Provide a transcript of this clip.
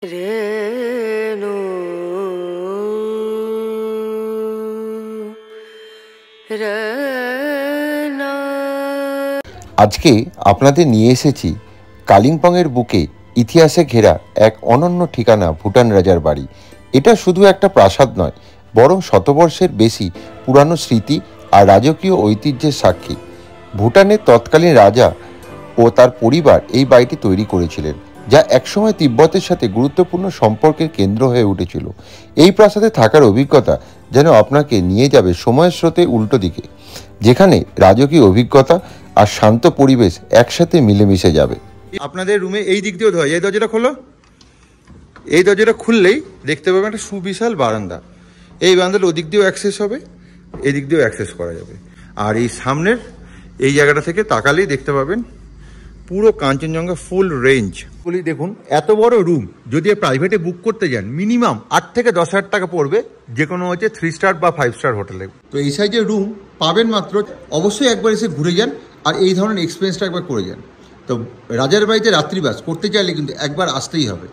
রেণু রেণা। আজকে আপনাদের নিয়ে এসেছি কালিম্পংয়ের বুকে ইতিহাসে ঘেরা এক অনন্য ঠিকানা ভুটান রাজার বাড়ি। এটা শুধু একটা প্রাসাদ নয়, বরং শতবর্ষের বেশি পুরানো স্মৃতি আর রাজকীয় ঐতিহ্যের সাক্ষী। ভুটানের তৎকালীন রাজা ও তার পরিবার এই বাড়িটি তৈরি করেছিলেন, যা একসময় তিব্বতের সাথে গুরুত্বপূর্ণ সম্পর্কের কেন্দ্র হয়ে উঠেছিল। এই প্রাসাদে থাকার অভিজ্ঞতা যেন আপনাকে নিয়ে যাবে সময়ের স্রোতে উল্টো দিকে, যেখানে রাজকীয় অভিজ্ঞতা আর শান্ত পরিবেশ একসাথে মিলেমিশে যাবে। আপনাদের রুমে এই দিক দিয়েও ধোয়া, এই দরজাটা খোলো, এই দরজাটা খুললেই দেখতে পাবেন একটা সুবিশাল বারান্দা। এই বারান্দার ওদিক দিয়েও অ্যাক্সেস হবে, এদিক দিয়েও অ্যাক্সেস করা যাবে। আর এই সামনের এই জায়গাটা থেকে তাকালেই দেখতে পাবেন পুরো কাঞ্চনজঙ্ঘা ফুল রেঞ্জ। বলি দেখুন, এত বড় রুম যদি প্রাইভেটে বুক করতে যান মিনিমাম 8 থেকে 10,000 টাকা পড়বে, যে কোনো হচ্ছে 3 স্টার বা 5 স্টার হোটেলে। তো এই সাইজের রুম পাবেন মাত্র, অবশ্যই একবার এসে ঘুরে যান আর এই ধরনের এক্সপিরিয়েন্সটা একবার করে যান। তো রাজার বাড়িতে রাত্রিবাস করতে চাইলে কিন্তু একবার আসতেই হবে।